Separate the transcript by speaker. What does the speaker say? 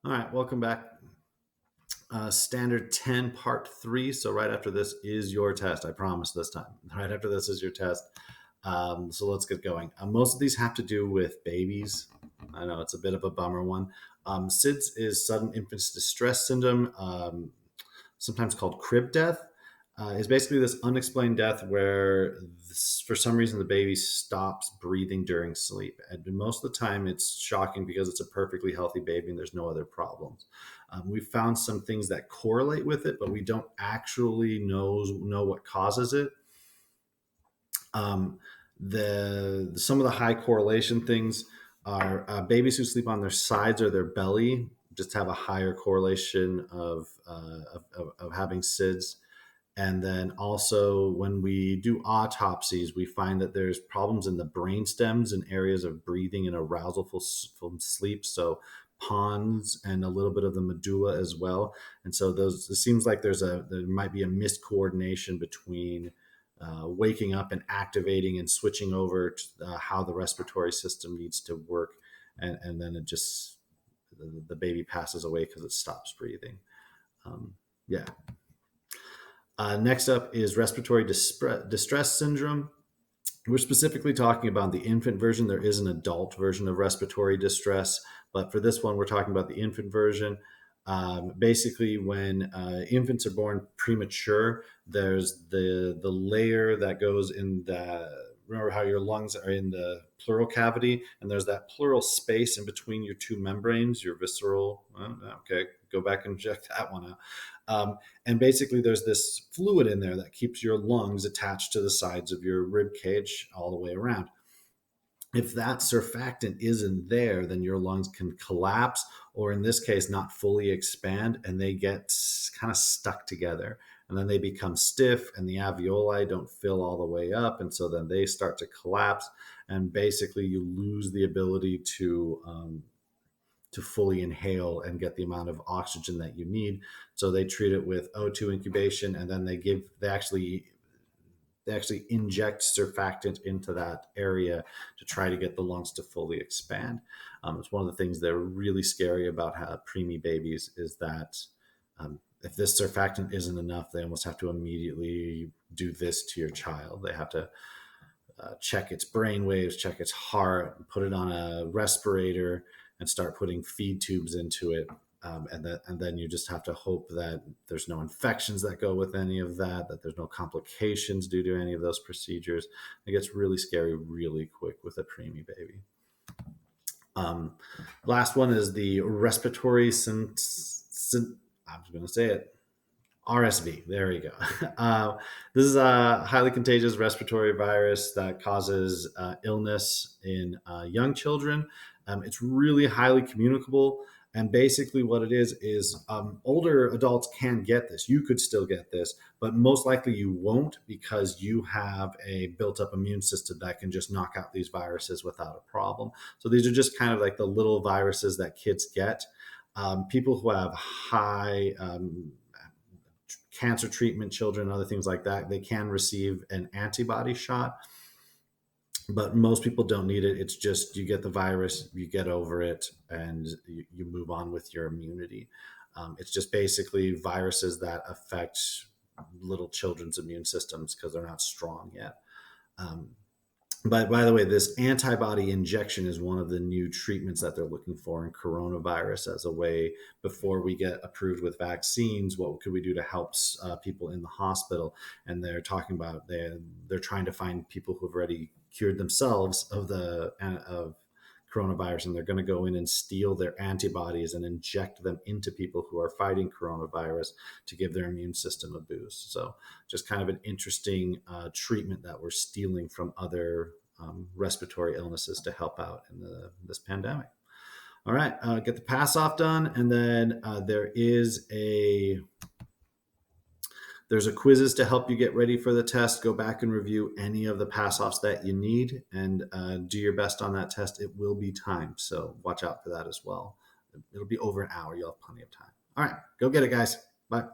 Speaker 1: All right, welcome back. Standard 10, part 3. So, right after this is your test. I promise this time. Right after this is your test. So, let's get going. Most of these have to do with babies. I know it's a bit of a bummer one. SIDS is sudden infant distress syndrome, sometimes called crib death. Is basically this unexplained death where, for some reason, the baby stops breathing during sleep. And most of the time, it's shocking because it's a perfectly healthy baby and there's no other problems. We've found some things that correlate with it, but we don't actually know what causes it. Um, the Some of the high correlation things are babies who sleep on their sides or their belly just have a higher correlation of having SIDS. And then also, when we do autopsies, we find that there's problems in the brain stems and areas of breathing and arousal from sleep. So pons and a little bit of the medulla as well. And so those, it seems like there might be a miscoordination between waking up and activating and switching over to how the respiratory system needs to work. And then the baby passes away because it stops breathing. Yeah. Next up is respiratory distress syndrome. We're specifically talking about the infant version. There is an adult version of respiratory distress, but for this one, we're talking about the infant version. Basically, when infants are born premature, there's the layer that goes in the. Remember how your lungs are in the pleural cavity, and there's that pleural space in between your two membranes, your visceral. Okay, go back and check that one out. And basically, there's this fluid in there that keeps your lungs attached to the sides of your rib cage all the way around. If that surfactant isn't there, then your lungs can collapse, or in this case, not fully expand, and they get kind of stuck together. And then they become stiff, and the alveoli don't fill all the way up. And so then they start to collapse, and basically, you lose the ability to fully inhale and get the amount of oxygen that you need. So they treat it with O2 incubation, and then they actually inject surfactant into that area to try to get the lungs to fully expand. It's one of the things that are really scary about preemie babies is that if this surfactant isn't enough, they almost have to immediately do this to your child. They have to check its brain waves, check its heart, put it on a respirator, and start putting feed tubes into it. And then you just have to hope that there's no infections that go with any of that, that there's no complications due to any of those procedures. It gets really scary really quick with a preemie baby. Last one is the respiratory I was going to say it. RSV. There you go. This is a highly contagious respiratory virus that causes illness in young children. It's really highly communicable. And basically, what it is older adults can get this. You could still get this, but most likely you won't because you have a built up immune system that can just knock out these viruses without a problem. So these are just kind of like the little viruses that kids get. People who have high cancer treatment, children, other things like that, they can receive an antibody shot, but most people don't need it. It's just you get the virus, you get over it, and you move on with your immunity. It's just basically viruses that affect little children's immune systems because they're not strong yet. But by the way, this antibody injection is one of the new treatments that they're looking for in coronavirus as a way before we get approved with vaccines. What could we do to help people in the hospital? And they're talking about they're trying to find people who've already cured themselves of coronavirus, and they're going to go in and steal their antibodies and inject them into people who are fighting coronavirus to give their immune system a boost. So just kind of an interesting treatment that we're stealing from other respiratory illnesses to help out in this pandemic. All right, get the pass off done, and then there's a quizzes to help you get ready for the test. Go back and review any of the pass-offs that you need and do your best on that test. It will be timed, so watch out for that as well. It'll be over an hour. You'll have plenty of time. All right, go get it, guys. Bye.